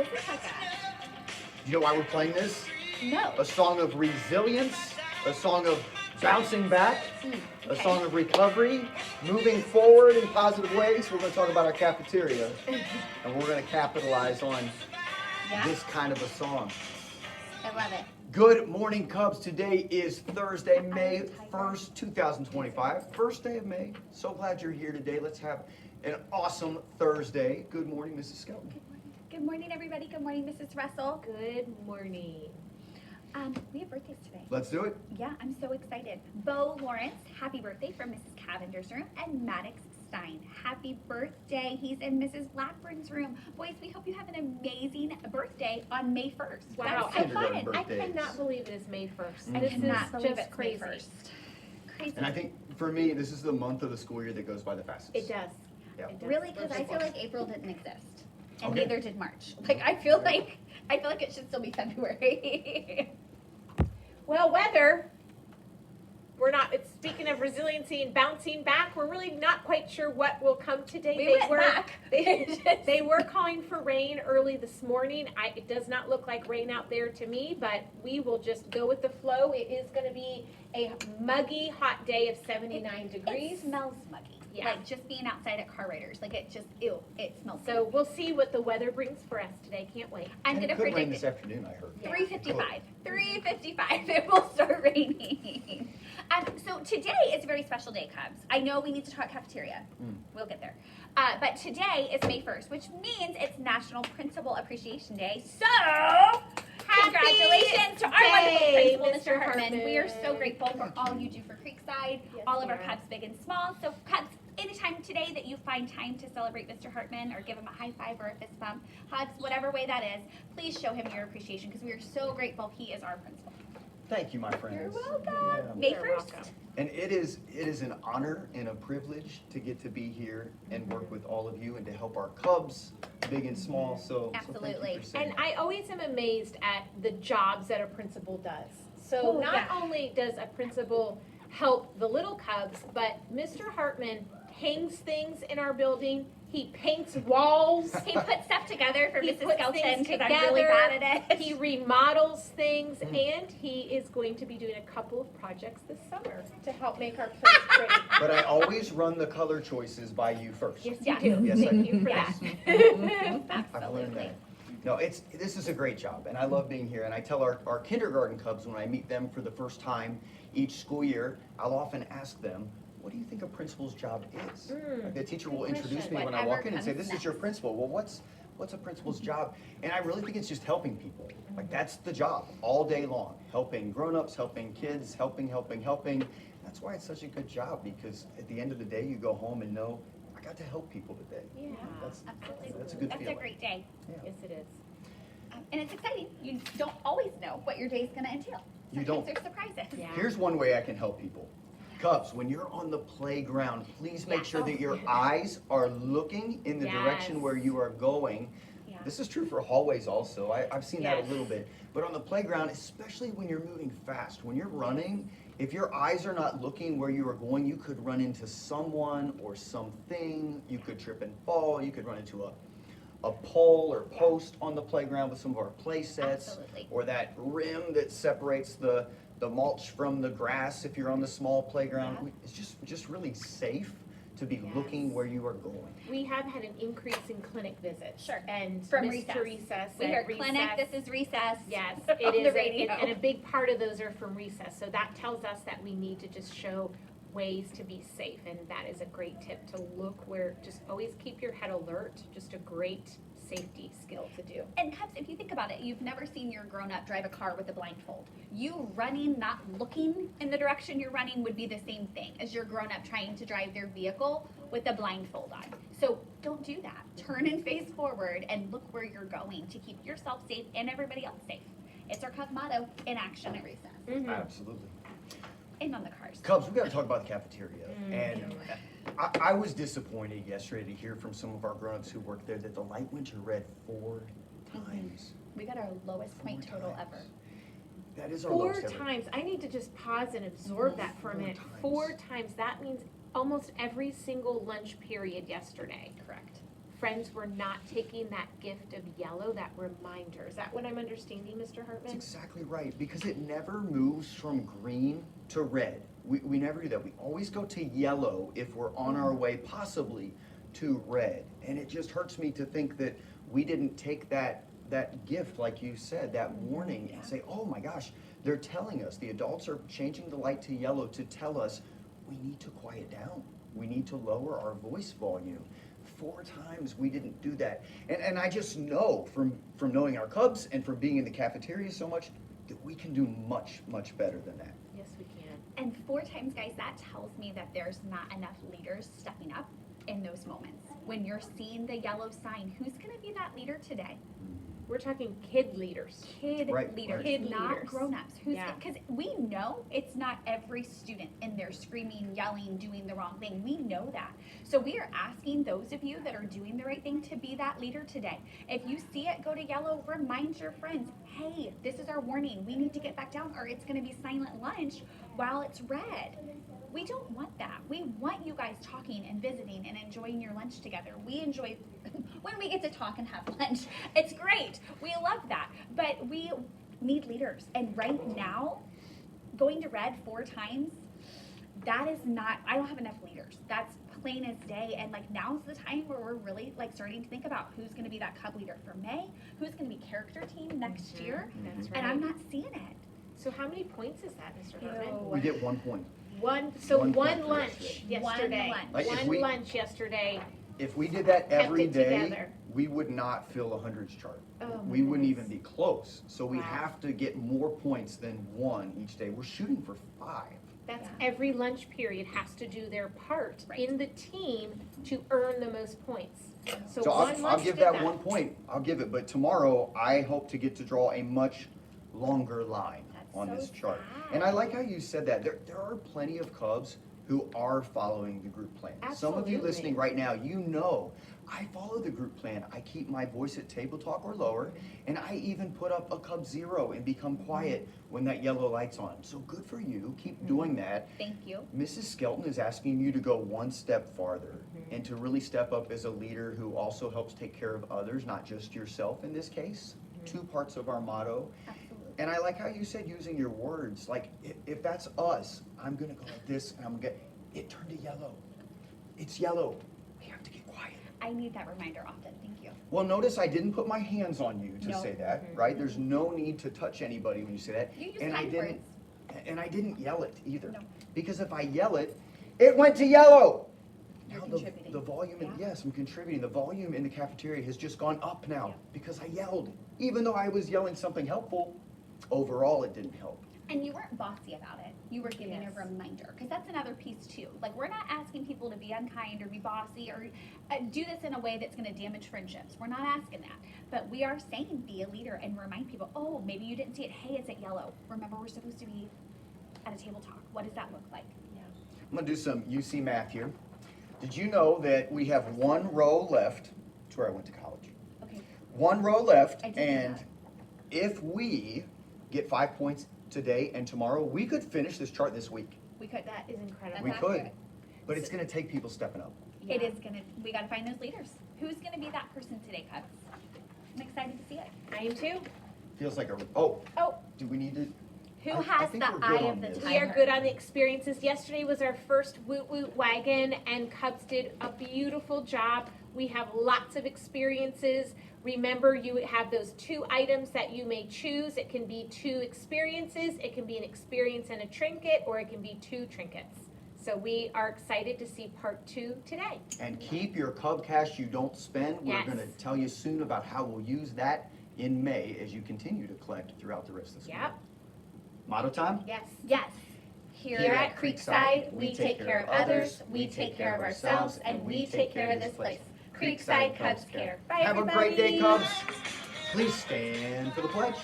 this is like Do you know why we're playing this? No. A song of resilience, a song of bouncing back, a song of recovery, moving forward in positive ways. We're going to talk about our cafeteria, and we're going to capitalize on this kind of a song. I love it. Good morning, Cubs. Today is Thursday, May 1st, 2025. First day of May. So glad you're here today. Let's have an awesome Thursday. Good morning, Mrs. Skelton. Good morning, everybody. Good morning, Mrs. Russell. Good morning. We have birthdays today. Let's do it. Yeah, I'm so excited. Bo Lawrence, happy birthday from Mrs. Cavender's room, and Maddox Stein, happy birthday. He's in Mrs. Blackburn's room. Boys, we hope you have an amazing birthday on May 1st. Wow, That's so fun. Kindergarten I birthdays. cannot believe it is May 1st. I This cannot is believe just it's May crazy. 1st. Crazy. And I think for me, this is the month of the school year that goes by the fastest. It does. Yeah. It does. Really, because That's I so feel fun. like April didn't exist, and Okay. neither did March. Like I feel like it should still be February. Well, weather. We're not. It's speaking of resiliency and bouncing back. We're really not quite sure what will come today. We went back. They were calling for rain early this morning. It does not look like rain out there to me, but we will just go with the flow. It is going to be a muggy, hot day of 79 degrees. It smells muggy. Yeah. Like just being outside at Car Riders. Like it just, ew, it smells So we'll see what the weather brings for us today. Can't wait. I'm And going it to could rain predict this afternoon, I heard. 3:55. 3:55. It will start raining. So today is a very special day, Cubs. I know we need to talk cafeteria. We'll get there. But today is May 1st, which means it's National Principal Appreciation Day. So, congratulations to our wonderful day, principal, Mr. Mr. Hartman. We are so Hartman. grateful for all you do for Creekside, Yes, all of our ma'am. Cubs, big and small. So, Cubs, anytime today that you find time to celebrate Mr. Hartman or give him a high five or a fist bump, hugs, whatever way that is, please show him your appreciation because we are so grateful he is our principal. Thank you, my friends. You're welcome. Yeah. May You're 1st. welcome. And it is an honor and a privilege to get to be here and work with all of you and to help our Cubs, big and small. So Absolutely. thank you for saying And that. I always am amazed at the jobs that a principal does. So Oh, not yeah. only does a principal help the little Cubs, but Mr. Hartman hangs things in our building. He paints walls. He puts stuff together for He Mrs. puts Skelton things because I'm really together. bad at it. He remodels things, and he is going to be doing a couple of projects this summer to help make our place pretty. But I always run the color choices by you first. Yes, Yeah. you do. Yes, I Thank do. you for Yeah. that. I've learned Absolutely. that. No, this is a great job, and I love being here. And I tell our kindergarten Cubs when I meet them for the first time each school year, I'll often ask them, what do you think a principal's job is? Like the teacher will good introduce question. me when I Whatever walk in and say, comes this is your next. principal. Well, what's a principal's job? And I really think it's just helping people. Like that's the job all day long. Helping grown-ups, helping kids, helping. That's why it's such a good job, because at the end of the day, you go home and know, I got to help people today. Yeah. Absolutely. That's a good That's feeling. a great day. Yes, it is. And it's exciting. You don't always know what your day is going to entail. You Sometimes don't. there's surprises. Yeah. Here's one way I can help people. Cubs, when you're on the playground, please make Yeah. sure that your eyes are looking in the direction Yes. where you are going. Yeah. This is true for hallways also. I've seen that Yes. a little bit. But on the playground, especially when you're moving fast, when you're running, if your eyes are not looking where you are going, you could run into someone or something. You could trip and fall. You could run into a pole or post on the playground with some of our play sets. Absolutely. Or that rim that separates the mulch from the grass if you're on the small playground. Yeah. It's just really safe to be Yes. looking where you are going. We have had an increase in clinic visits. Sure. And From Miss recess. Teresa We said hear clinic, recess- this is recess. Yes, on it the is, radio. and a big part of those are from recess, so that tells us that we need to just show ways to be safe, and that is a great tip, to look where, just always keep your head alert, just a great safety skill to do. And Cubs, if you think about it, you've never seen your grown-up drive a car with a blindfold. You running, not looking in the direction you're running would be the same thing as your grown-up trying to drive their vehicle with a blindfold on. So don't do that. Turn and face forward and look where you're going to keep yourself safe and everybody else safe. It's our Cub motto, in action at recess. Mm-hmm. Absolutely. And on the cars. Cubs, we got to talk about the cafeteria. And I was disappointed yesterday to hear from some of our grown-ups who work there that the light went to red 4 times. We got our lowest point 4 total times. ever. That is our 4 lowest ever. times, I need to just pause and absorb that for a 4 minute. times. 4 times, that means almost every single lunch period yesterday. Correct. friends were not taking that gift of yellow, that reminder. Is that what I'm understanding, Mr. That's Hartman? exactly right, because it never moves from green to red. We never do that. We always go to yellow if we're on our way possibly to red. And it just hurts me to think that we didn't take that gift, like you said, that warning, and say, oh my gosh, they're telling us, the adults are changing the light to yellow to tell us we need to quiet down. We need to lower our voice volume. 4 times we didn't do that. And I just know from knowing our Cubs and from being in the cafeteria so much that we can do much, much better than that. Yes, we can. And 4 times, guys, that tells me that there's not enough leaders stepping up in those moments. When you're seeing the yellow sign, who's going to be that leader today? We're talking kid leaders. Kid Right, leaders, right. Kid not leaders. grown-ups. Who's Yeah. because we know it's not every student in there screaming, yelling, doing the wrong thing. We know that. So we are asking those of you that are doing the right thing to be that leader today. If you see it go to yellow, remind your friends, hey, this is our warning. We need to get back down or it's going to be silent lunch while it's red. We don't want that. We want you guys talking and visiting and enjoying your lunch together. We enjoy when we get to talk and have lunch. It's great. We love that. But we need leaders. And right now, going to red 4 times, that is not, I don't have enough leaders. That's plain as day. And like now's the time where we're really like starting to think about who's going to be that Cub leader for May, who's going to be character team next year. That's right. And I'm not seeing it. So how many points is that, Mr. Hartman? Ew. We get 1 point. One One point for lunch yesterday. yesterday. One lunch. Like, if One we- lunch yesterday. If we did that Kept every it day, together. we would not fill a hundreds chart. Oh, my We wouldn't goodness. even be close. So we Wow. have to get more points than 1 each day. We're shooting for 5. That's Yeah. every lunch period has to do their part Right. in the team to earn the most points. So So one I'll lunch give did that 1 point. I'll give it. But tomorrow, I hope to get to draw a much longer line That's on so this chart. sad. And I like how you said that. There are plenty of Cubs who are following the group plan. Some of you Absolutely. listening right now, you know, I follow the group plan. I keep my voice at table talk or lower, and I even put up a Cub 0 and become quiet when that yellow light's on. So good for you. Keep doing that. Thank you. Mrs. Skelton is asking you to go 1 step farther and to really step up as a leader who also helps take care of others, not just yourself in this case. 2 parts of our motto. Absolutely. And I like how you said using your words, like if that's us, I'm gonna go like this and I'm gonna get, it turned to yellow. It's yellow. We have to get quiet. I need that reminder often. Thank you. Well, notice I didn't put my hands on you to No. say that, right? There's no need to touch anybody when you say that. You use And I kind didn't, words. and I didn't yell it either. No. Because if I yell it, it went to yellow. You're Now contributing. the volume, Yeah. yes, I'm contributing. The volume in the cafeteria has just gone up now Yeah. because I yelled. Even though I was yelling something helpful, overall it didn't help. And you weren't bossy about it. You were giving Yes. a reminder. Because that's another piece too. Like, we're not asking people to be unkind or be bossy or do this in a way that's going to damage friendships. We're not asking that. But we are saying be a leader and remind people, oh, maybe you didn't see it. Hey, it's at yellow. Remember, we're supposed to be at a table talk. What does that look like? I'm gonna do some UC math here. Did you know that we have 1 row left? That's where I went to college. Okay. 1 row left, I did know and that. if we get 5 points today and tomorrow, we could finish this chart this week. We could. That is incredible. We That's could, accurate. but it's gonna take people stepping up. It Yeah. is going to, we got to find those leaders. Who's going to be that person today, Cubs? I'm excited to see it. I am too. Feels like a, oh, Oh, do we need to? who I has think the we're good eye on of the this. tiger? We are good on the experiences. Yesterday was our first Woot Woot Wagon, and Cubs did a beautiful job. We have lots of experiences. Remember, you have those 2 items that you may choose. It can be 2 experiences, it can be an experience and a trinket, or it can be 2 trinkets. So we are excited to see part 2 today. And keep your Cub cash you don't spend. We're Yes. gonna tell you soon about how we'll use that in May as you continue to collect throughout the rest of the school. Yep. Motto time? Yes. Yes. Here Here at at Creekside, we take care of others, we take care of ourselves, and we take care of this place. Creekside Cubs Care. Bye, Have everybody. a great day, Cubs. Please stand for the pledge.